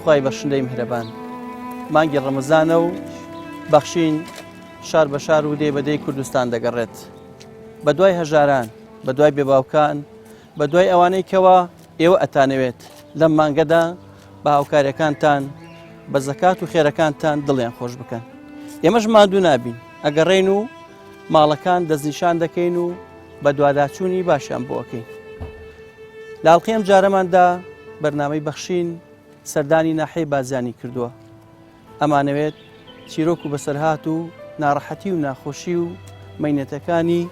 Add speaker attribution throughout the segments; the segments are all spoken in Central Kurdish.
Speaker 1: خوای بەخشندەی میهرەبان مانگی ڕەمەزانە و بەخشین شار بە شار و دێ بەدەی کوردستان دەگەڕێت بە دوای هەژاران بە دوای بێباوکان بە دوای ئەوانەی کەوا ئێوە ئەتانەوێت لەم مانگەدا بە هاوکاریەکانتان بە زەکات و خێرەکانتان دڵیان خۆش بکەن. ئێمەش ماندوو نابین ئەگەڕێین و ماڵەکان دەستنیشان دەکەین و بە دواداچوونی باشیان بۆکەین. لاڵقی ئەم جارەماندا بەرنامەی بەخشین سەردانی ناحەی بازانی کردووە. ئەمانەوێت چیرۆک و بەسەرهات و ناڕەحەتی و ناخۆشی و مەینەتەکانی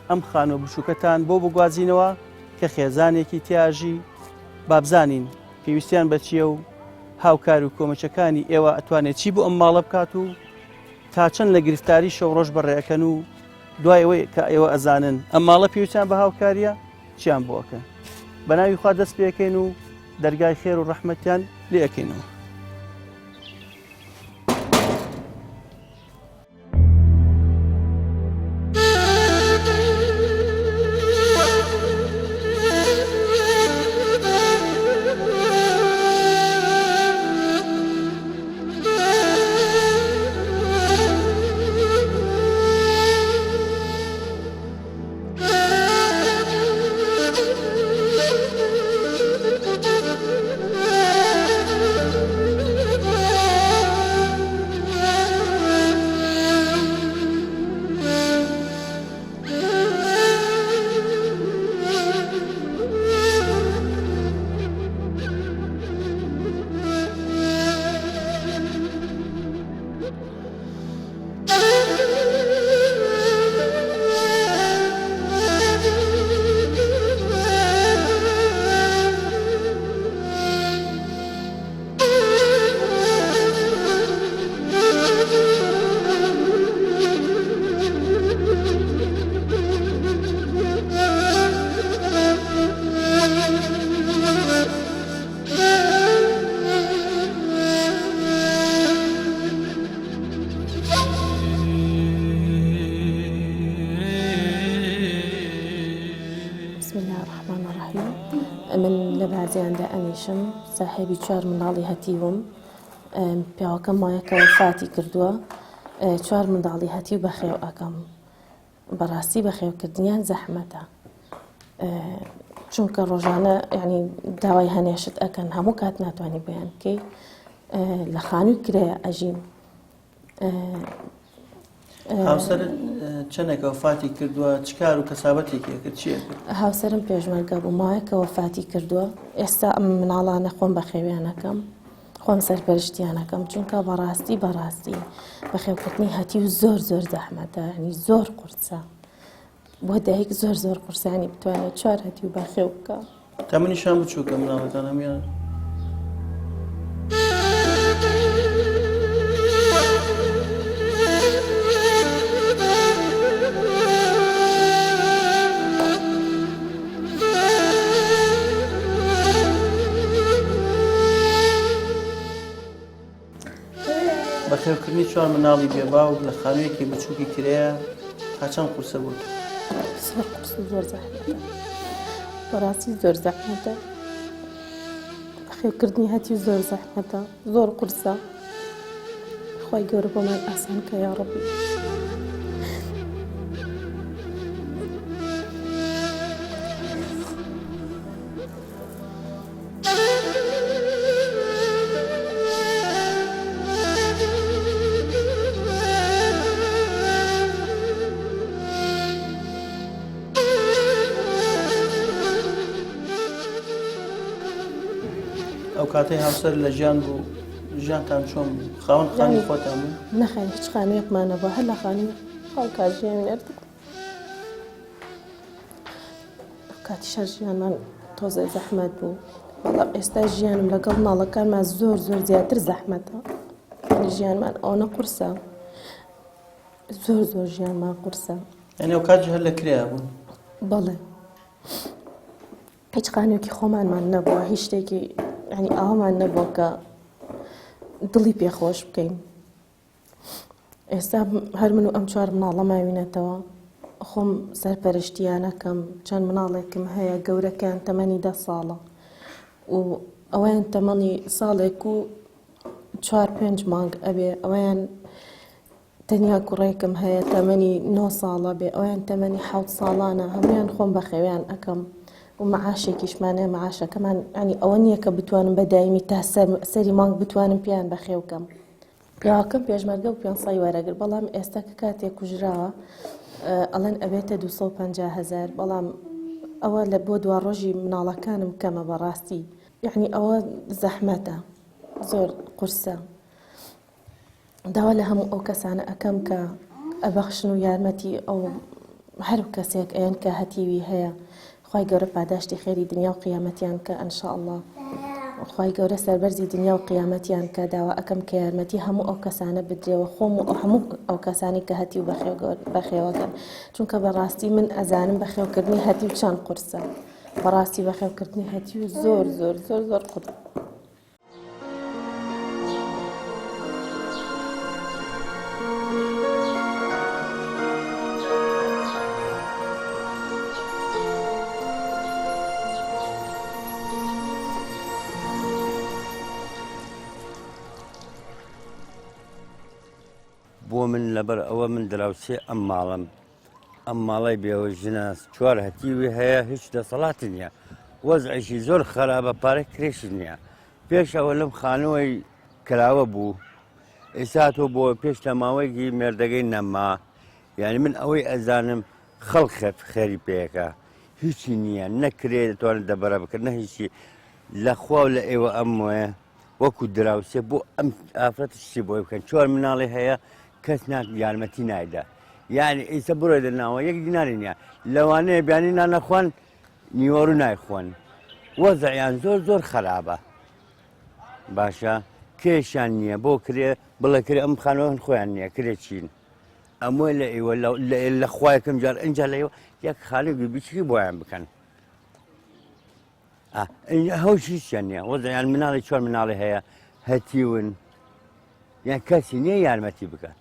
Speaker 1: ئەم خانۆ بچووکەتان بۆ بگوازینەوە کە خێزانێکی تیاژی بابزانین پێویستیان بە چییە و هاوکار و کۆمەچەکانی ئێوە ئەتوانێت چی بۆ ئەم ماڵە بکات و تا چەند لە گرفتاری شەوڕۆژ بەڕێەکەن و دوایەوەی کە ئێوە ئەزانن ئەم ماڵە پێویستیان بە هاوکاریە چیان بۆکەن. بە ناوی خوا دەست پێکەین و دەرگای خێر و ڕەحمەتیان لێ ئەکەینەوە.
Speaker 2: من لە بازیاندا ئەمیشم ساحێبی 4 منداڵی هەتیوم پیاوەکەم وایەکەوە فاتی کردووە 4 منداڵی هەتی و بەخێو ئەەکەم بەڕاستی بەخێوکردنیان زەحمەتە چونکە ڕۆژانە ینی داوای هەنێشت ئەەکەن هەموو کات ناتوانانی بەیان بکەی لە خانووی کرەیە ئەژین.
Speaker 1: هاوسەرت چەندێکەوە فاتی کردووە چکار و کەسابەتێکی کرد چیە کرد؟
Speaker 2: هاوسەرم پێشمەرگە بوو ماوەیەکەوە فاتی کردووە ئێستا ئەم مناڵانە خۆم بەخێویانەکەم خۆم سەرپەرشتیانەکەم چونکە بەڕاستی بەخێوکردنی هەتی و زۆر زەحمەتە ینی زۆر قورسە بۆ دایک زۆر قورسانی بتوانێت 4 هەتی و بەخێو بکە.
Speaker 1: تەمەنیشان بچووکە مناڵەکان هەمویان بەخێوکردنی 4 مناڵی بێباو لە خانوویەکی بچووکی کرەیە تا چەند قورسە بوو؟
Speaker 2: زۆر قورس و زۆر زەحمەتە بەڕاستی زۆر زەحمەتە بەخێوکردنی هەتی و زۆر زەحمەتە زۆر قورسە خوای گەورە بۆمان ئاسان کە یا ڕەبی.
Speaker 1: ئەو کاتەی هاوسەر لە ژیان بوو ژیانتان چۆن بوو؟ خاوەن خانی خۆتان بوو؟
Speaker 2: نەخێن هیچ خانوویەکمانە بووە هەر لە خانی خاڵکار ژیانێت کاتیشە ژیانمان تۆزە زەحمەت بوو بەڵام ئێستا ژیانم لەگەڵ ماڵەکانمان زۆر زیاتر زەحمەتە ژیانمان ئەوە قورسە زۆر ژیانمان قورسە.
Speaker 1: یعنی ئەو کاتی هەر لە کرێیا بوون؟
Speaker 2: بەڵێ هیچ خانوویەکی خۆمانمان نەبووە هیچ شتێکی ینی ئاوامان نەبووە کە دڵی پێخۆش بکەین. ئێستا هەر من و ئەم 4 مناڵە ماوینەتەوە خۆم سەرپەرشتیانەکەم چەند مناڵێکم هەیە گەورەکان تەمەنی 10 ساڵە و ئەویان تەمەنی ساڵێک و 4-5 مانگ ئەبێ، ئەویان تەنیا کوڕێکم هەیە تەمەنی 9 ساڵە بێ، ئەویان تەمەنی 7 ساڵانە، هەمویان خۆم بە خێویان ئەەکەم و مەعاشێکیشمانەیە مەعاشەکەمان ئەنی ئەوە نییە کە بتوانم بە دایمی تا سەری مانگ بتوانم پیان بەخێوکەم. پیاوەکەم پێشمەرگە و 500 وەرەگر، بەڵام ئێستا کە کاتێک کوژراوە ئەڵێن ئەبێتە 250,000، بەڵام ئەوە لە بۆ دوا ڕۆژی مناڵەکانم کەمە بەڕاستی، یعنی ئەوە زەحمەتە، زۆر قورسە. داوا لە هەموو ئەو کەسانە ئەەکەم کە ئەبەخشن و یارمەتی ئەو هەر کەسێک ئەیان کە هەتیوی هەیە، خی گەورە پاداشتی خێری دنیا و قیامەتیان کە ئەنشاءالله، خی گەورە سەربەرزی دنیا و قیامەتیان کە داوا ئەەکەم کە یارمەتی هەموو ئەو کەسانە بدرێەوە، خۆم و هەموو ئەو کەسانی کە هەتی و بەخێوەکەن، چونکە بەڕاستی من ئەزانم بەخێوکردنی هەتی و چەند قورسە، بەڕاستی بەخێوکردنی هەتی و زۆر زۆر زۆر زۆر قورس.
Speaker 3: بۆ من لەبەر ئەوە من دراوسێ ئەم ماڵم، ئەم ماڵی بێەوە ژنە 4 هەتیوی هەیە، هیچ دەسەڵاتی نییە، وەزعیشی زۆر خراپە، پارە کرێشی نییە. پێش ئەوە لەم خانەوەی کراوە بوو، ئێستا تۆ بۆ پێش لە ماوەیەکی مێردەگەی نەما، یعنی من ئەوەی ئەزانم خەڵخت خێری پێەکە هیچی نییە، نەکرێ دەتوانێت دەبەرە بکرد نە هیچی لەخوا و لە ئێوە ئەم وەیە وەکو دراوسێ بۆ ئەم ئافرەت شتی بۆی بکەن. 4 مناڵی هەیە کەس یارمەتی نایدا، یعنی ئێستا بڕۆی دەناوە 1 دیناری نییە، لەوانەیە بیانی نانەخواان نیوەڕوو نایخۆن، وەزعیان زۆر زۆر خراپە. باشە کێشیان نییە بۆ کرێ بڵێ کرێ ئەم خانەوەن خۆیان نییە کرێ چین ئەمە لە ئێوە لە خوایەکەم جار ئەجا لە ئێوە یەک خاڵێکی بچکی بۆیان بکەن. هەوش هیچیان نییە، وەزعیان مناڵی 4 مناڵی هەیە هەتیون، یان کەسی نییە یارمەتی بکەن،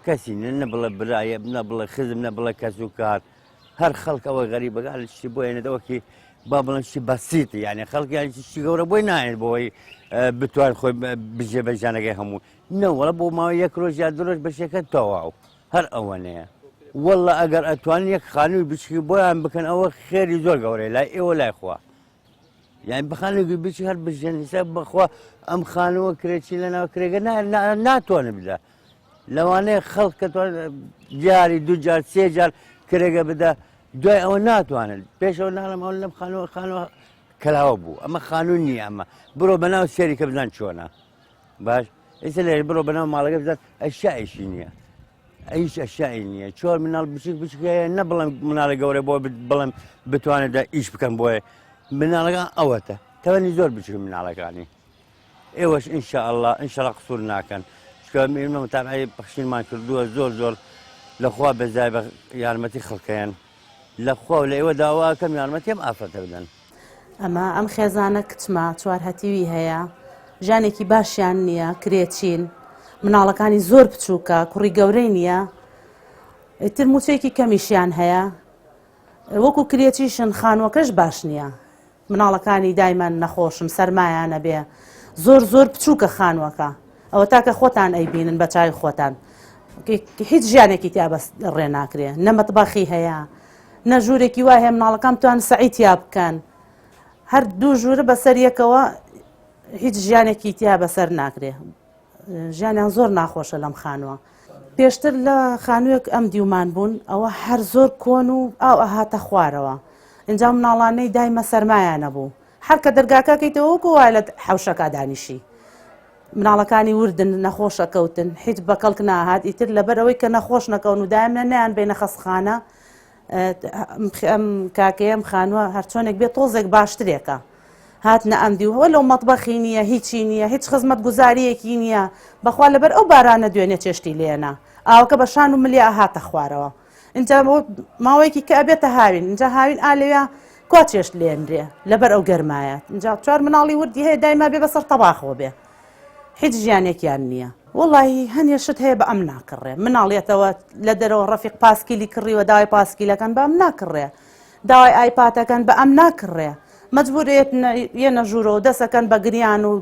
Speaker 3: کەسی نە بڵێ برایە نە بڵێ خزم نە بڵێ کەس و کار، هەر خەڵک ئەوە غەریبەکە لە شتی بۆیێنێتەوەکی با بڵێن شتی بەسیتی، یعنی خەڵک یان شتی گەورە بۆی نایێت بۆی بتوان خۆی بژێ بەژانەکەی هەموو نەوەڵە بۆ ماوەی 1 ڕۆژ یا 2 ڕۆژ بەشێکە تەواو هەر ئەوەنەیە. وەڵڵا ئەگەر ئەتوانین یەک خانووی بچکی بۆیان بکەن ئەوە خێری زۆر گەورەی لای ئێوە لای خوا، یعنی بخانێکی بچی هەر بژێن حساب بخوا ئەم خانەوە کرێکی لەناو کرێگە ناتوانێت بدە، لەوانەیە خەڵک کە جاری 2 جار 3 جار کرێگە بدە، دوای ئەوە ناتوانێت. پێشەوە ناڵم ئەو لەم خانەوە کەلاوە بوو، ئەمە خانوون نییە، ئەمە بڕۆ بەناو سێری کە بزان چۆنە. باش ئێستا لێ بڕۆ بەناو ماڵەکە بزان ئەشیائیشی نییە، هیچ ئەشیایی نییە. 4 مناڵ بچک بچکەیە نە بڵێم مناڵی گەورە بۆ بڵێم بتوانێت ئیش بکەم بۆیە مناڵەکان ئەوەتە تەوەنی زۆر بچک مناڵەکانی ئێوەش ئینشاءالله ئینشاءالله قسوور ناکەن، چکە ئێمە متابعەی بەخشینمان کردووە زۆر زۆر لەخوا بەزای بە یارمەتی خەڵکەیان لەخوا و لە ئێوە داواکەم یارمەتی ئەم ئافرەتە بدەن.
Speaker 4: ئەم خێزانە کچمە 4 هەتیوی هەیە، ژانێکی باشیان نییە، کرێچین، مناڵەکانی زۆر بچووکە، کوڕی گەورەی نییە، ئیتر موچەیەکی کەمیشیان هەیە، وەکو کرێچیشن خانووەکەش باش نییە، مناڵەکانی دایمان نەخۆشن سەرمایانە بێ، زۆر زۆر بچووکە خانووەکە، ئەوە تاکە خۆتان ئەیبینن بە چای خۆتان، هیچ ژیانێکی تیا بەس ڕێ ناکرێ، نە مەتبەخی هەیە نە ژوورێکی وای هەیە مناڵەکان بتوان سەعیدیا بکەن، هەر 2 ژوورە بەسەر یەکەوە هیچ ژیانێکی تیا بەسەر ناکرێ، ژیانیان زۆر ناخۆشە لەم خانووە. پێشتر لە خانوویەک ئەم دیومان بوون، ئەوە هەر زۆر کۆن و ئاو ئەهاتە خوارەوە، اینجا مناڵانەی دایمە سەرمایانە بوو، هەر کە دەرگاکەکەیتەوە وەکو وای لە حەوشەکە دانیشی، مناڵەکانی وردن نەخۆشە کەوتن، هیچ بەکەڵک ناهات، ئیتر لەبەرەوەی کە نەخۆش نەکەون و دایمە نەیان بینە خەسخانە، ئەم کاکەیەم خانووە هەرچۆنێک بێت تۆزێک باشترێکە، هاتنە ئەم دیوە لەو مەتبەخی نییە، هیچی نییە، هیچ خزمەت گوزاریەکی نییە، بەخوا لەبەر ئەو بارانە دوێنێ چێشتی لێنە، ئاوەکە بە شان و ملی ئاهاتە خوارەوە، اینجا ماوەیەکی کە ئەبێتە هاوین، اینجا هاوین ئالەوێ کوا چێشت لێنرێ لەبەر ئەو گەرمایە، اینجا 4 مناڵی وردی هەیە دایما بێ بەسەر تەباخەوە بێ، هیچ ژیانێکیان نییە. وڵی هەنێشت هەیە بە ئەم ناکڕێ، مناڵێتەوە لە دەرەوە ڕەفیق پاسکیلی کڕیوە داوای پاسکیلەکان بە ئەم ناکڕێ، داوای ئایپاتەکان بە ئەم ناکڕێ، مەجبورێت یەنە ژوورەوە دەسەکەن بە گریان و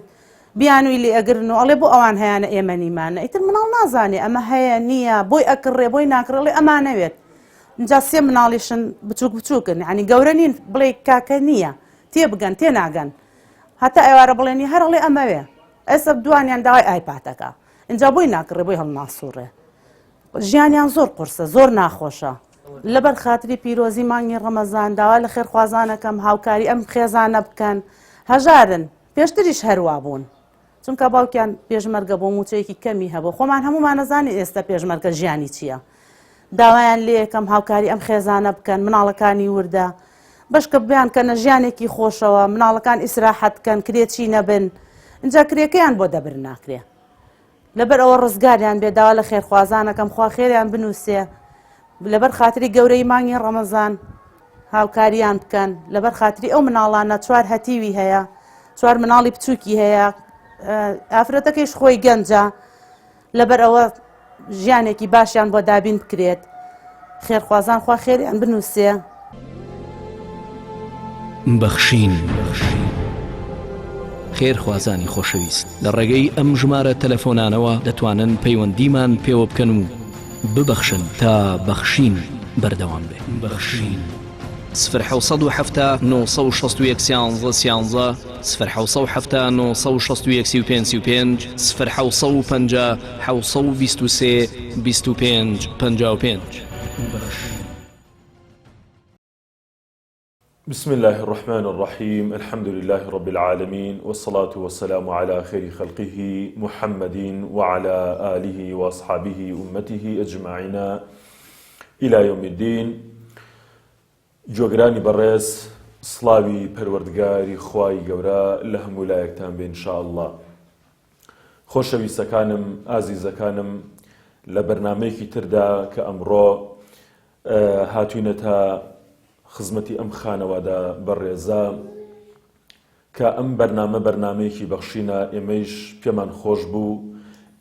Speaker 4: بیانووی لێ ئەگرن و ئەڵێ بۆ ئەوان هەیەە ئێمە نیمانە ئیتر مناڵ نازانێ ئەمە هەیە نییە بۆی ئەکڕێ بۆی ناکڕڵێ ئەمانەوێت اینجا سێ مناڵیشن بچووک بچووکن ینی گەورە نین بڵێ کاکە نییە تێ بگەن تێ ناگەن هەتا ئێوارە بڵێنی هەرڵێ ئەمەوێ ئێستا دوانیان داوای ئایپاتەکە اینجا بۆی ناکڕێ بۆی هەڵناسوورێ ژیانیان زۆر قورسە زۆر ناخۆشە لەبەر خاتری پیرۆزی مانگی ڕەمەزان داوا لە خێرخوازانەکەم هاوکاری ئەم خێزانە بکەن هەژارن پێشتریش هەروە بوون چونکە باوکیان پێشمەرگە بۆ موچەیەکی کەمی هەبوو خۆمان هەمومان نەزانین ئێستا پێشمەرگە ژیانی چییە داوایان لێ یەکەم هاوکاری ئەم خێزانە بکەن مناڵەکانی وردە بەشکە بیان کەنە ژیانێکی خۆشەوە مناڵەکان ئیسراحەت بکەن کرێکی نەبن اینجا کرێکەیان بۆ دەبر ناکرێ لەبەر ئەوە ڕزگاریان بێ داوا لە خێرخوازانەکەم خوا خێریان بنووسێ لەبەر خاتری گەورەی مانگی ڕەمەزان هاوکاریان بکەن لەبەر خاتری ئەو مناڵانە چوار هەتیوی هەیە چوار مناڵی بچووکی هەیە ئافرەتەکەیش خۆی گەنجە لەبەر ئەوە ژیانێکی باشیان بۆ دابین بکرێت خێرخوازان خوا خێریان بنووسێ
Speaker 5: بەخشین خێرخوازانی خۆشەویست لە ڕێگەی ئەم ژمارە تەلەفۆنانەوە دەتوانن پەیوەندیمان پێوە بکەن و ببەخشن تا بەخشین بەردەوام بێ بەخشین 1970 961 11 1970 961 35 1950 723 25 55
Speaker 6: بسم الله الرحمن الرحيم الحمد لله رب العالمين والصلاة والسلام على خير خلقه محمد وعلى آله وأصحابه أمته أجمعين إلى يوم الدين جۆگرانی بەڕێز سڵاوی پەروەردگاری خوای گەورە لە هەموو لایەکتان بێ ئینشاءالله خۆشەویستەکانم ئازیزەکانم لە بەرنامەیەکی تردا کە ئەمڕۆ هاتوینەتە خزمەتی ئەم خانەوادە بەڕێزە کە ئەم بەرنامەیەکی بەخشینە ئێمەیش پێمان خۆش بوو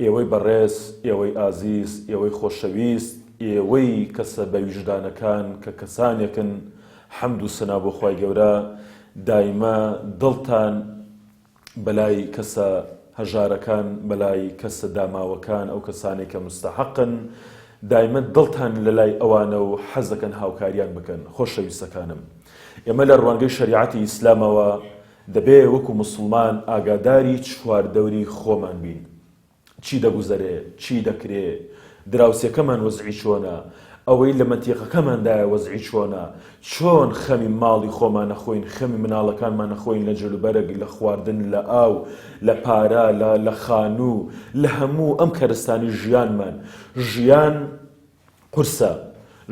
Speaker 6: ئێوەی بەڕێز ئێوەی ئازیز ئێوەی خۆشەویست ئێوەی کەسە بە ویژدانەکان کە کەسانێکن حەمد و سەنا بۆ خوای گەورە دایمە دڵتان بەلای کەسە هەژارەکان بەلای کەسە داماوەکان ئەو کەسانێک کە مستەحەقن دایمە دڵتان لەلای ئەوانە و حەزەکەن هاوکاریان بکەن خۆشەویستەکانم ئێمە لە ڕوانگەی شەریعەتی ئیسلامەوە دەبێ وەکو موسڵمان ئاگاداری چواردەوری خۆمان بین چی دەگوزەرێ چی دەکرێ دراوسێکەمان وەزعی چۆنە ئەوەی لە مەنتیقەکەماندایە وەزعی چۆنە چۆن خەمی ماڵی خۆمان نەخۆین خەمی مناڵەکانمان نەخۆین لە جلوبەرگ لە خواردن لە ئاو لە پارە لە خانوو لە هەموو ئەم کەرستانی ژیانمان ژیان قورسە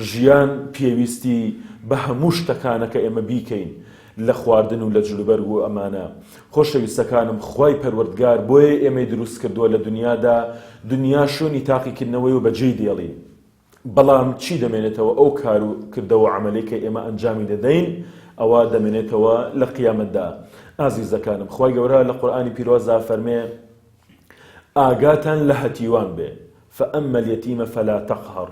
Speaker 6: ژیان پێویستی بە هەموو شتەکانە کە ئێمە بیکەین لە خواردن و لە جلوبەرگ و ئەمانە خۆشەویستەکانم خوای پەروەردگار بۆیە ئێمەی دروست کردووە لە دنیادا دنیا شوێنی تاقیکردنەوەی و بەجێی دێڵی بەڵام چی دەمێنێتەوە ئەو کار و کردەوە عەمەلەی کە ئێمە ئەنجامی دەدەین ئەوە دەمێنێتەوە لە قیامەتدا ئازیزەکانم خوای گەورە لە قورئانی پیرۆزدا فەرمێ ئاگاتان لە هەتیوان بێ فەئەمە اليەتیمە فەلا تەقهەڕ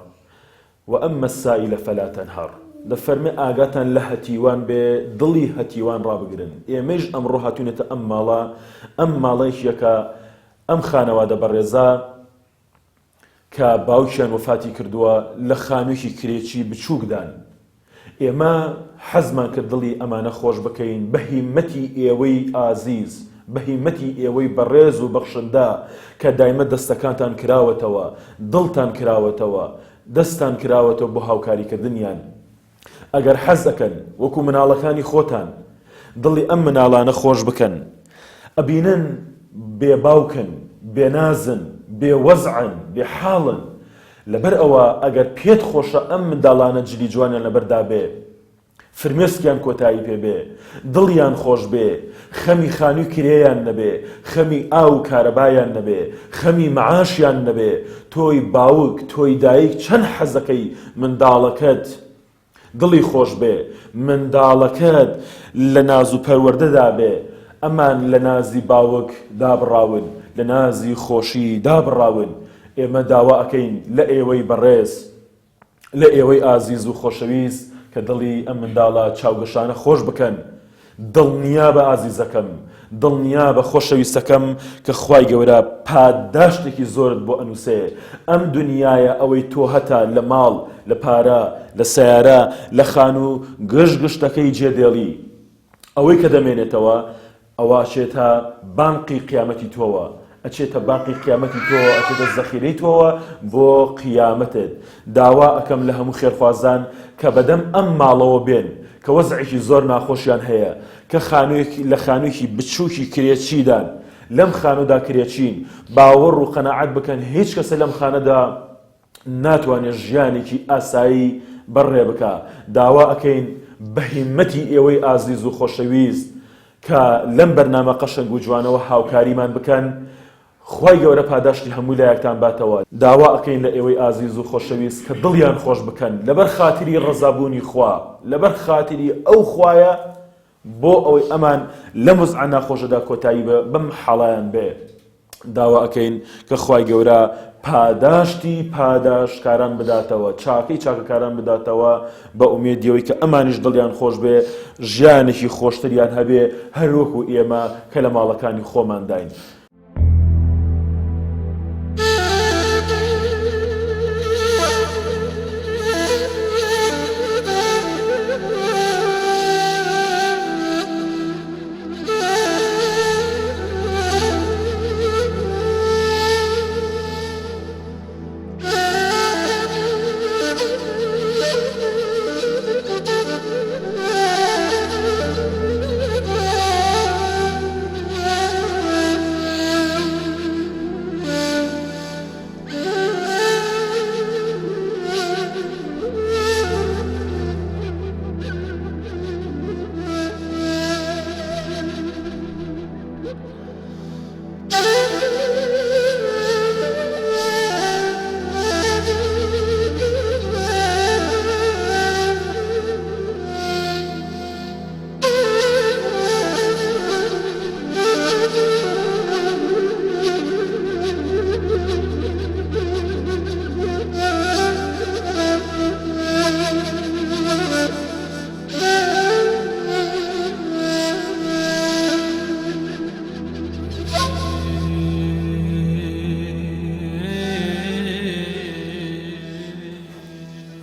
Speaker 6: وەئەمە السائیلە فەلا تەنهەڕ دەفەرمێ ئاگاتان لە هەتیوان بێ دڵی هەتیوان ڕابگرن ئێمەش ئەمڕۆ هاتوونێتە ئەم ماڵەیەکە ئەم خانەوادە بەڕێزە کە باوکیان وفاتی کردووە لە خانوویەکی کرێکی بچووکدان ئێمە حەزمان کرد دڵی ئەمانە خۆش بکەین بە هیمەتی ئێوەی ئازیز بە هیمەتی ئێوەی بەڕێز و بەخشندا کە دایمە دەستەکانتان کراوەتەوە دڵتان کراوەتەوە دەستان کراوەتەوە بۆ هاوکاریکردنیان ئەگەر حەز دەکەن وەکو مناڵەکانی خۆتان دڵی ئەم مناڵانە خۆش بکەن ئەبینن بێباوکن بێنازن بێوەزعن بێحاڵن لەبەر ئەوە ئەگەر پێت خۆشە ئەم منداڵانە جلی جوانیان لەبەردا بێ فرمێسکیان کۆتایی پێ بێ دڵیان خۆش بێ خەمی خانووی کرێیان نەبێ خەمی ئاو کارەبایان نەبێ خەمی مەعاشیان نەبێ تۆی باوک تۆی دایک چەند حەزەکەی منداڵەکەت دڵی خۆش بێ منداڵەکەت لە ناز و پەروەردەدا بێ ئەمان لە نازی باوک دابڕاون لە نازی خۆشی دابڕاون ئێمە داوا ئەکەین لە ئێوەی بەڕێز لە ئێوەی ئازیز و خۆشەویست کە دڵی ئەم منداڵە چاوگەشانە خۆش بکەن دڵنیا بە ئازیزەکەم، دڵنیا بە خۆشەویستەکەم کە خوای گەورە پاداشتێکی زۆرت بۆ ئەنووسێ. ئەم دنیاە ئەوەی تۆ هەتا لە ماڵ، لە پارە، لە سیارە، لە خان و گشتەکەی جێدێڵی، ئەوەی کە دەمێنێتەوە ئەوە ئەچێتە بانقی قیامەتی تۆوە، ئەچێتە باقی قیامەتی تۆوە، ئەچێتە زەخیرەی تۆوە بۆ قیامەتت. داوا ئەەکەم لە هەموو خێرخوازان کە بەدەم ئەم ماڵەوە بێن کە وەزعێکی زۆر ناخۆشیان هەیە، کە لە خانوویەکی بچووکی کرێچیدان، لەم خانوودا کرێچین، باوەڕ و قەناعەت بکەن هیچ کەسە لەم خانەدا ناتوانێت ژیانێکی ئاسایی بەڕێ بکە. داوا ئەەکەین بە هیممەتی ئێوەی ئازیز و خۆشەویست کە لەم بەرنامە قەشەنگ و جوانەوە هاوکاریمان بکەن، خوای گەورە پاداشتی هەموو لایەکتان باتەوە. داوا ئەەکەین لە ئێوەی ئازیز و خۆشەویست کە دڵیان خۆش بکەن لەبەر خاتری ڕەزابوونی خوا، لەبەر خاتری ئەو خوایە بۆ ئەوەی ئەمان لە مزعە ناخۆشەدا کۆتایی بەم حاڵیان بێ. داوا ئەەکەین کە خوای گەورە پاداشکاران بداتەوە، چاکەی چاکەکاران بداتەوە، بە ئومێدیەوەی کە ئەمانیش دڵیان خۆش بێ، ژیانێکی خۆشتریان هەبێ، هەروەکو ئێمە کە لە ماڵەکانی خۆمان داین.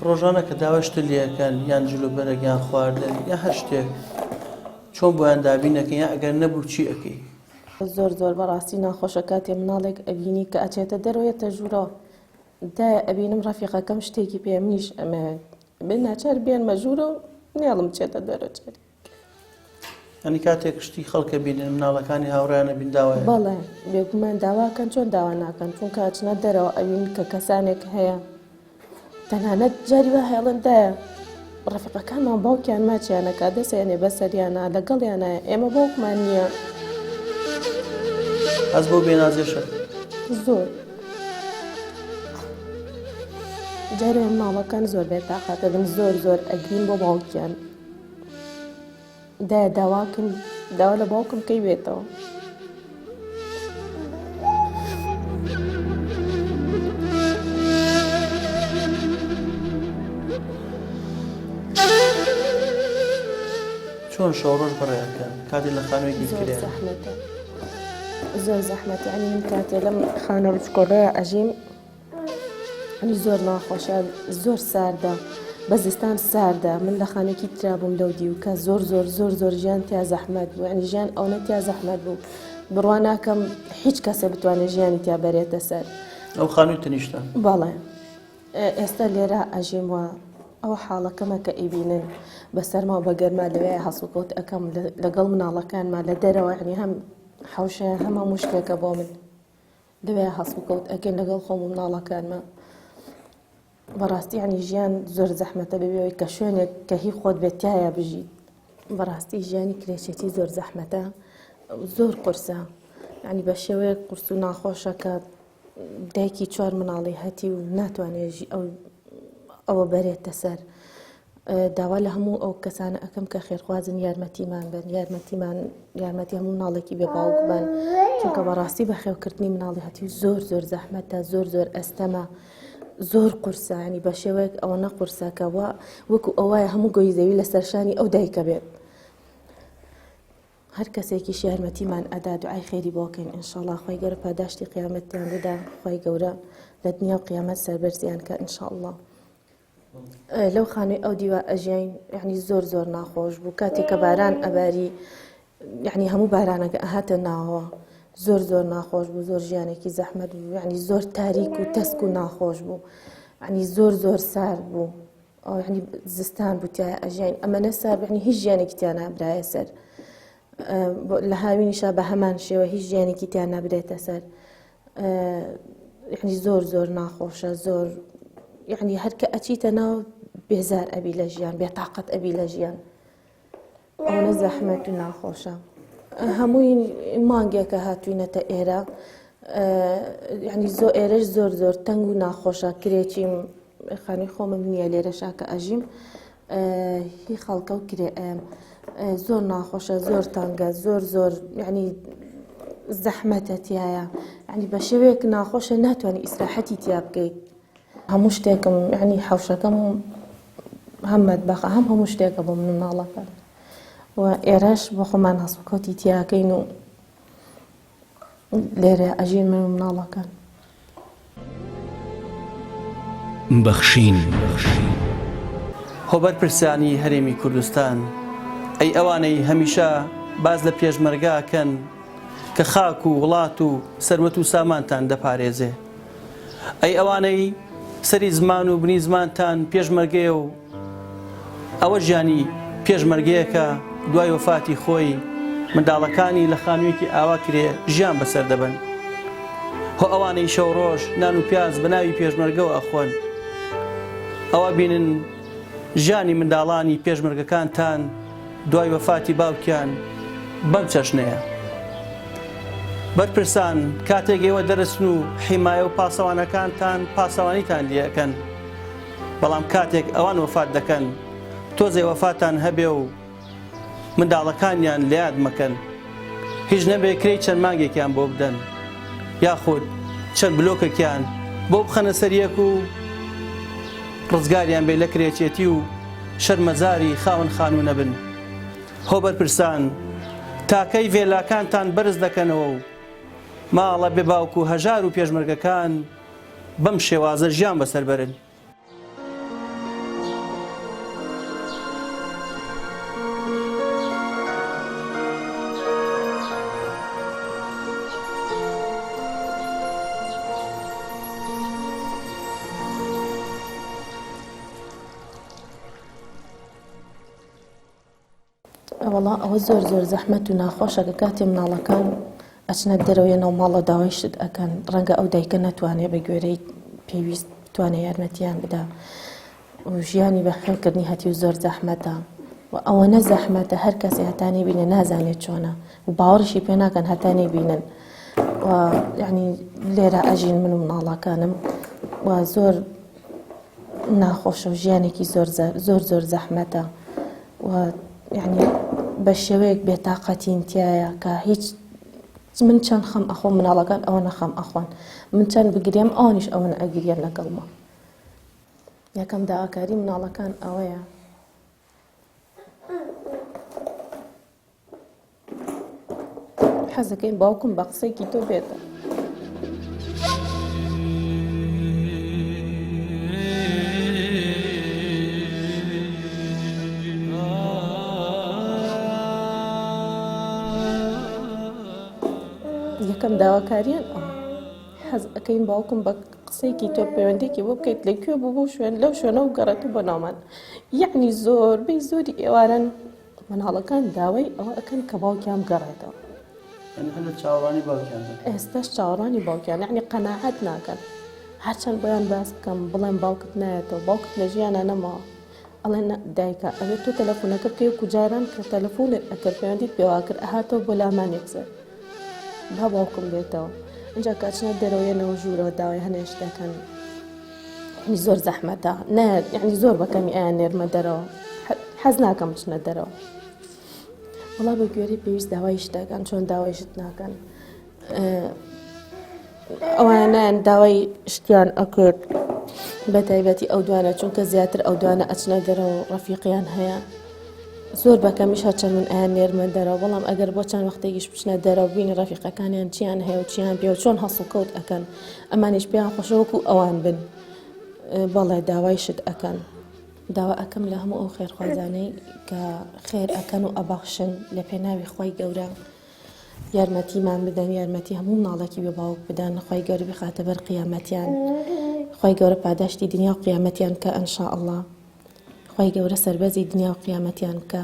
Speaker 1: ڕۆژانە کە داوەشتە لێەکەن یان جلوبەرێک یان خواردن یا هەر شتێک چۆن بۆیان دابینەکەن یا ئەگەر نەبوو چی ئەەکەی؟
Speaker 2: زۆر بەڕاستی ناخۆشە کاتێ مناڵێک ئەبینی کە ئەچێتە دەرەوەیەتە ژوورە دا ئەبینم ڕەفیقەکەم شتێکی پێ منیش ئەمە بێن ناچار بێن مەژوورە و نێڵم چێتە دەرەچێت.
Speaker 1: ئەنی کاتێک شتی خەڵکە بینن مناڵەکانی هاوڕیانە بین داوایە؟
Speaker 2: بەڵێ بێگومان داواکەن، چۆن داوا ناکەن، چونکە ئەچنە دەرەوە ئەوین کە کەسانێک هەیە تەنانەت جاری وە هێڵندایە ڕەفیقەکانمان باوکیان ماچیانەکە دەسێنێ بەسەریانە لەگەڵیانە، ئێمە باوکمان نییە.
Speaker 1: ئەس بۆ بێنازێشە
Speaker 2: زۆر جارێ ماڵەکان زۆر بێتاقاتە بن، زۆر ئەگرین بۆ باوکیان داواکن، داوا لە باوکم کەی بێتەوە.
Speaker 1: چۆن شەوڕۆژ بەڕێەکەن کاتی لە خانوویەکی کرێن؟
Speaker 2: زۆر زەحمەت، یعنی من کاتێ لەم خانە بچکۆڵەیە ئەژیم ئەنی زۆر ناخۆشە، زۆر ساردە، بە زستان ساردە. من لە خانێکی ترا بووم لەو دیوکە زۆر ژیان تیا زەحمەت بوو، ئەنی ژیان ئەوە تیا زەحمەت بوو، بڕوا ناکەم هیچ کەسە بتوانێت ژیانی تیا بەرێتە سەر.
Speaker 1: ئەو خانووی تەنیشتە؟
Speaker 2: بەڵێ ئێستا لێرە ئەژیموە ئەو حاڵەکەمە کە ئیبینن بەسەرما بە گەرما لەوەیە هەسوکەوت ئەەکەم لەگەڵ مناڵەکانمان لە دەرەوە، ینی هەم حوشە هەمە مشکێکە بۆ من لەوەیە هەسوکەوت ئەەکەین لەگەڵ خۆم و مناڵەکانمە. بەڕاستی ینی ژیان زۆر زەحمەتە ببێەوەی کە شوێنێک کە هی خۆت بێتایە بژیت. بەڕاستی ژیانی کرێچێتی زۆر زەحمەتە، زۆر قورسە، ینی بە شێوەیەک قورس و ناخۆشە کە دایکی 4 مناڵی هەتی و ناتوانێت ئەوە بەرێتە سەر. داوا لە هەموو ئەو کەسانە ئەەکەم کە خێرخوازن یارمەتیمان بن، یارمەتی هەموو مناڵێکی بێباوک بن، چونکە بەڕاستی بەخێوکردنی مناڵی هەتی زۆر زەحمەتە، زۆر ئەستەمە، زۆر قورسە، ینی بە شێوەیەک ئەوە نەقورسەکەوە وەکو ئەوایە هەموو گۆی زەوی لە سەرشانی ئەو دایکە بێت. هەر کەسێکیش یارمەتیمان ئەدا دوعای خێری بۆکەین ئینشاءڵڵا خۆی گەورە پاداشتی قیامەتیان بدا خۆی گەورە لە دنیا و قیامەت سەربەرزیان کە ئینشاءڵڵا. لەو خانووی ئەو دیوە ئەژین یعنی زۆر ناخۆش بوو کاتێک کە باران ئەباری یعنی هەموو بارانەکە ئەهاتە ناوەوە زۆر ناخۆش بوو زۆر ژیانێکی زەحمەت بوو یعنی زۆر تاریک و تەسک و ناخۆش بوو یعنی زۆر سارد بوو یعنی زستان بوو تایە ئەژین ئەمەنە سار یعنی هیچ ژیانێکی تیان نابرایە سەر لە هاوینیشا بە هەمان شێوە هیچ ژیانێکی تیان نابرێتە سەر یعنی زۆر ناخۆشە زۆر یعنی هەر کە ئەچیتە ناو بێزار ئەبی لە ژیان بێتاقەت ئەبی لە ژیان ئەوەنە زەحمەت و ناخۆشە. هەمووی مانگێکە هاتووینەتە ئێرە یعنی ئێرەش زۆر تەنگ و ناخۆشە کرێکی خانووی خۆمم نییە لێرەشا کە ئەژیم هی خەڵکە و کرێ زۆر ناخۆشە زۆر تەنگە زۆر یعنی زەحمەتە تایە یعنی بە شێوەیەک ناخۆشە ناتوانانی ئیسراحەتی تیا بکەیت هەموو شتێکم یعنی حەوشەکەم هەم مەتبەخە هەموو شتێکە بۆ مناڵەکە و ئێرەش بۆ خۆمان هەسوکەوتی تیاکەین و لێرە ئەژین من و مناڵەکان.
Speaker 5: بەخشین
Speaker 1: هۆبەر پرسیانی هەرێمی کوردستان ئەی ئەوانەی هەمیشە باز لە پێشمەرگاکەن کە خاک و وڵات و سەرمەت و سامانتان دەپارێزێ ئەی ئەوانەی سەری زمان و بنی زمانتان پێشمەرگەیە و ئەوە ژیانی پێشمەرگەیەکە دوای وەفاتی خۆی منداڵەکانی لە خانوویەکی ئاوا کرێ ژیان بەسەر دەبن هۆ ئەوانەی شەو ڕۆژ نان و پیاز بە ناوی پێشمەرگەوە ئەخۆن ئەوە بینن ژیانی منداڵانی پێشمەرگەکانتان دوای وەفاتی باوکیان بەم چەشنەیە. بەرپرسان کاتێک ئێوە دەرچن و حیمایە و پاسەوانەکانتان پاسەوانیتان لێەکەن بەڵام کاتێک ئەوان وەفات دەکەن تۆزێ وەفاتان هەبێ و منداڵەکانیان لێیاد مەکەن هیچ نەبێ کرێی چەند مانگێکیان بۆ بدەن یاخود چەند بلۆکێکیان بۆ بخەنە سەریەک و ڕزگاریان بێ لە کرێچێتی و شەرمەزاری خاون خانوو نەبن. هۆ بەرپرسان تاکەی ڤێلاکانتان بەرز دەکەنەوە و ماڵە بێ باوک و هەژار و پێشمەرگەکان بەم شێوازە ژیان بەسەر بەرن.
Speaker 2: وەڵا ئەوە زۆر زەحمەت و ناخۆشە کە کاتێ مناڵەکان ئەچنە دەرەوەیەنەوە ماڵە داوای شت ئەکەن ڕەنگە ئەو دایکە نەتوانێت بە گوێرەی پێویست بتوانێت یارمەتیان بدا و ژیانی بەخێوکردنی هەتی و زۆر زەحمەتە و ئەوەنە زەحمەتە هەر کەسی هەتانی بینە نازانێت چۆنە و باوەڕشی پێ ناکەن هەتانی بینن و یعنی لێرە ئەژین من و مناڵەکانم و زۆر ناخۆشە و ژیانێکی زۆر زەحمەتە و یعنی بە شێوەیەک بێتاقەتین تایە کە هیچ من چەند خەم ئەخۆم مناڵەکان ئەوە نەخەم ئەخۆن من چەند بگرێم ئەوانیش ئەوەنە ئەگریان لەگەڵمە. یەکەم داواکاری مناڵەکان ئەوەیە حەزەکەین باوکم بە قسەیەکی تۆ بێتە یەکەم داواکاریان حەز ئەەکەین باوکم بە قسەیەکی تۆ پەیوەندێکی بۆ بکەیت لەکوێ بوو بۆ شوێن لەو شوێنە و گەڕێت بۆ ناومان یعنی زۆربەی زۆری ئێوارن مناڵەکان داوای ئەوە ئەەکەن کە باوکیان بگەڕێتەوە ئێستاش چاوەڕانی باوکیان یعنی قەناعەت ناکەن هەرچەند بۆیان باس بکەم بڵێن باوکت نایەتەوە باوکت لە ژیانە نەماوە ئەڵێن دایکە ئەوێت تۆ تەلەفۆنەکە بکەی و کوجاران کە تەلەفۆنت ئەکرد پەیوەندیت پێوا کرد ئەهاتەوە بۆ لامانێک سەر با باوکم بێتەوە اینجا کاچنە دەرەوەیەنەوە ژوورەوە داوای هەنێش دەکەن زۆر زەحمەتە یعنی زۆر بەکەمی ئایان نێرمە دەرەوە حەز ناکەم بچنە دەرەوە وڵا بە گوێرەی پێویست داوای شتەکەن چۆن داوای شت ناکەن ئەوانیان داوای شتیان ئەکرد بە تایبەتی ئەو دوانە چونکە زیاتر ئەو دوانە ئەچنە دەرەوە ڕەفیقیان هەیە زۆر بەکەمیش هەرچەند من ئایا نێرمە دەرەوە بەڵام ئەگەر بۆ چەند وەختێکیش بچنە دەرەوە بینی ڕەفیقەکانیان چیان هەیە و چیان پێ و چۆن هەسڵ کەوت ئەکەن ئەمانیش پێیان خۆشەوەکو ئەوان بن بەڵێ داوای شت ئەکەن داوا ئەەکەم لە هەموو ئەو خێرخوازانەی کە خێر ئەکەن و ئەبەخشن لە پێناوی خۆی گەورە یارمەتیمان بدەن یارمەتی هەموو ناڵێکی بە باوک بدەن خۆی گەورە بخاتە بەر قیامەتیان خۆی گەورە پاداشتی دنیا و قیامەتیان کە ئەنشاءالله خۆی گەورە سەربەزی دنیا و قیامەتیان بکە.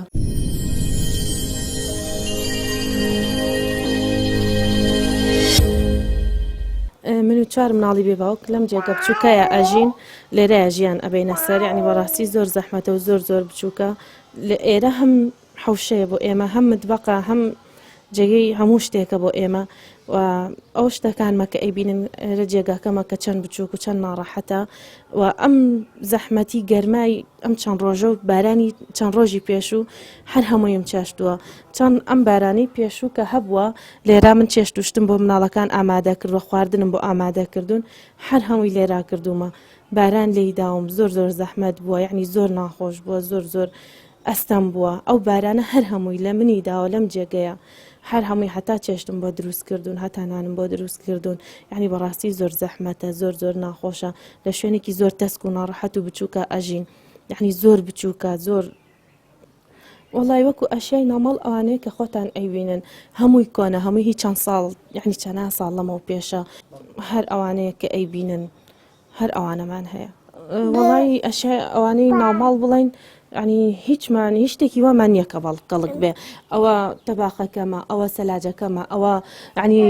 Speaker 2: من و 4 مناڵی بێ باوک لەم جێگە بچووکەیە ئەژین لێرەیە ژیان ئەبینە سەر یعنی بەڕاستی زۆر زەحمەتە و زۆر بچووکە لە ئێرە هەم حەوشەیە بۆ ئێمە هەم متبەقە هەم جێگەی هەموو شتێکە بۆ ئێمە و ئەو شتەکانمە کە ئەیبینن لە جێگاکەمە کە چەند بچووک و چەند ناڕەحەتە و ئەم زەحمەتی گەرمای ئەم چەند ڕۆژە و بارانی چەند ڕۆژی پێشوو هەر هەموویم چێشتووە چەند ئەم بارانی پێشوو کە هەبووە لێرا من چێشتوشتم بۆ مناڵەکان ئامادە کردوە خواردنم بۆ ئامادەکردوون هەر هەمووی لێرا کردومە باران لێی داوم زۆر زەحمەت بووە یعنی زۆر ناخۆش بووە زۆر ئەستەم بووە ئەو بارانە هەر هەمووی لە منی داوە لەم جێگەیە هەر هەمووی هەتا چێشتم بۆ دروستکردون هەتا نانم بۆ دروستکردون یعنی بەڕاستی زۆر زەحمەتە زۆر ناخۆشە لە شوێنێکی زۆر تەسک و ناڕەحەت و بچووکە ئەژین یعنی زۆر بچووکە زۆر وڵای وەکو ئەشیای نامەڵ ئەوانەیە کە خۆتان ئەیبینن هەمووی کۆنە هەمووی هیچ چەند ساڵ یعنی چەند ساڵ لەمەوە پێشە هەر ئەوانەیە کە ئەیبینن هەر ئەوانەمان هەیە وڵای ئەشیای ئەوانەی نامەڵ بڵین ینی هیچمان هیچ شتێکی وامان نییەکە بەڵقەڵک بێ ئەوە تەباخەکەمە ئەوە سەلاجەکەمە ئەوە ینی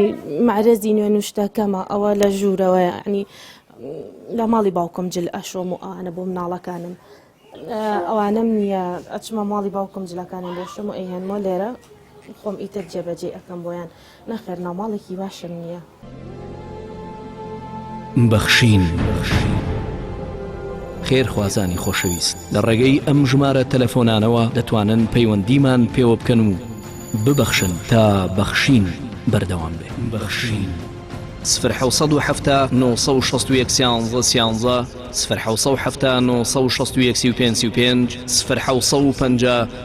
Speaker 2: معرەزی نوێنوشتەکەمە ئەوە لە ژوورەوە ینی لە ماڵی باوکم جل ئەشۆم و ئەوانە بۆ مناڵەکانم ئەوانم نییە ئەچمە ماڵی باوکم جلەکانم بۆشم و ئەیهێنمە لێرە خۆم ئیتر جێبەجێ ئەەکەم بۆیان نەخێر ناوماڵێکی باشم نییە.
Speaker 5: بەخشین خێرخوازانی خۆشەویست لە ڕێگەی ئەم ژمارە تەلەفۆنانەوە دەتوانن پەیوەندیمان پێوە بکەن و ببەخشن تا بەخشین بەردەوام بێ. بەخشین 0 961 11 0 965 0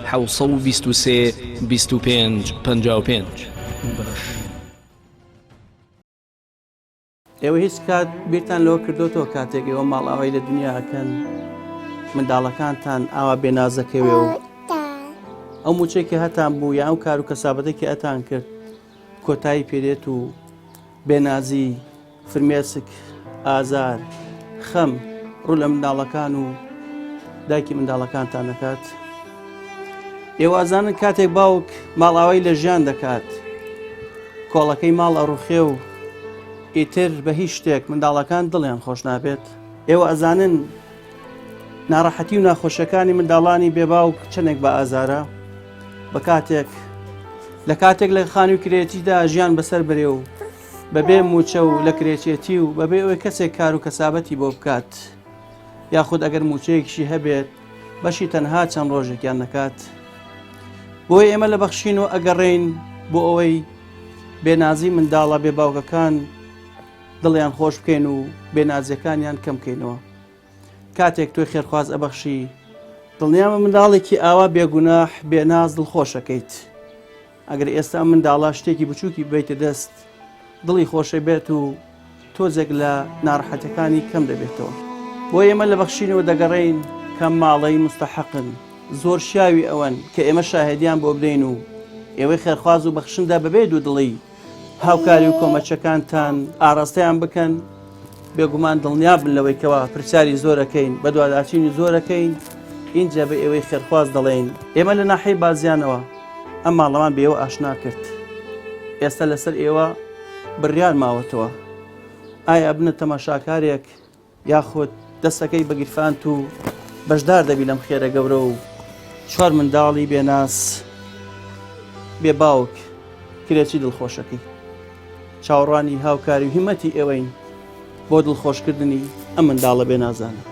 Speaker 5: 750 25 55.
Speaker 1: ئێوە هیچ کات بیرتان لەوە کردوتەوە کاتێک ئێوە ماڵاوای لە دنیاکەن منداڵەکانتان ئاوا بێنازەکەوێ و ئەو موچێکی هەتان بوو یا ئەو کار و کەسابەتێکی ئەتان کرد کۆتایی پێدێت و بێنازی فرمێسک ئازار خەم ڕوو لە منداڵەکان و دایکی منداڵەکانتان دەکات. ئێوە ئازانن کاتێک باوک ماڵاوای لە ژیان دەکات کۆڵەکەی ماڵ ئەڕوخێ و ئیتر بە هیچ شتێک منداڵەکان دڵیان خۆش نابێت. ئێوە ئەزانن ناڕەحەتی و ناخۆشەکانی منداڵانی بێباوک چەندێک بە ئازارە بە کاتێک لە کاتێک لە خانی و کرێتیدا ژیان بەسەر برێ و بەبێ موچە و لە کرێچێتی و بەبێ ئەوەی کەسێک کار و کەسابەتی بۆ بکات یاخود ئەگەر موچەیەکیشی هەبێت بەشی تەنها چەند ڕۆژێکیان نەکات. بۆی ئێمە لە بەخشینەوە ئەگەڕێین بۆ ئەوەی بێنازی منداڵە بێباوکەکان دڵیان خۆش بکەین و بێنازیەکانیان کەم بکەینەوە. کاتێک تۆی خێرخواز ئەبەخشی دڵنیامە منداڵێکی ئاوا بێگوناح بێناز دڵخۆشەکەیت. ئەگەر ئێستا منداڵە شتێکی بچووکی بیتە دەست دڵی خۆشە بێت و تۆزێک لە ناڕەحەتەکانی کەم دەبێتەوە. بۆ ئێمە لە بەخشینەوە دەگەڕێین کەم ماڵەی مستەحەقن زۆر شاوی ئەوەن کە ئێمە شاهدیان بۆ بدەین و ئێوەی خێرخواز و بەخشندا بەبێ دوو دڵی هاوکاری و کۆمەچەکانتان ئاراستەیان بکەن بێگومان دڵنیا بن لەوەی کەوا پرسیاری زۆرەکەین بە دوواداچینی زۆرەکەین اینجا بە ئێوەی خێرخواز دەڵێن ئێمە لە ناحەی بازیانەوە ئەم ماڵەمان بێەوە ئاشنا کرد ئێستا لەسەر ئێوە بڕیار ماوەتەوە ئایا بنە تەماشاکارێک یاخود دەستەکەی بەگیرفانت و بەشدار دەبی لەم خێرە گەورە و 4 منداڵی بێناس بێ باوک کرێکی دڵخۆشەکەی چاوەڕوانی هاوکاری و هیمەتی ئێوەین بۆ دڵخۆشکردنی ئەم منداڵە بێنازانە.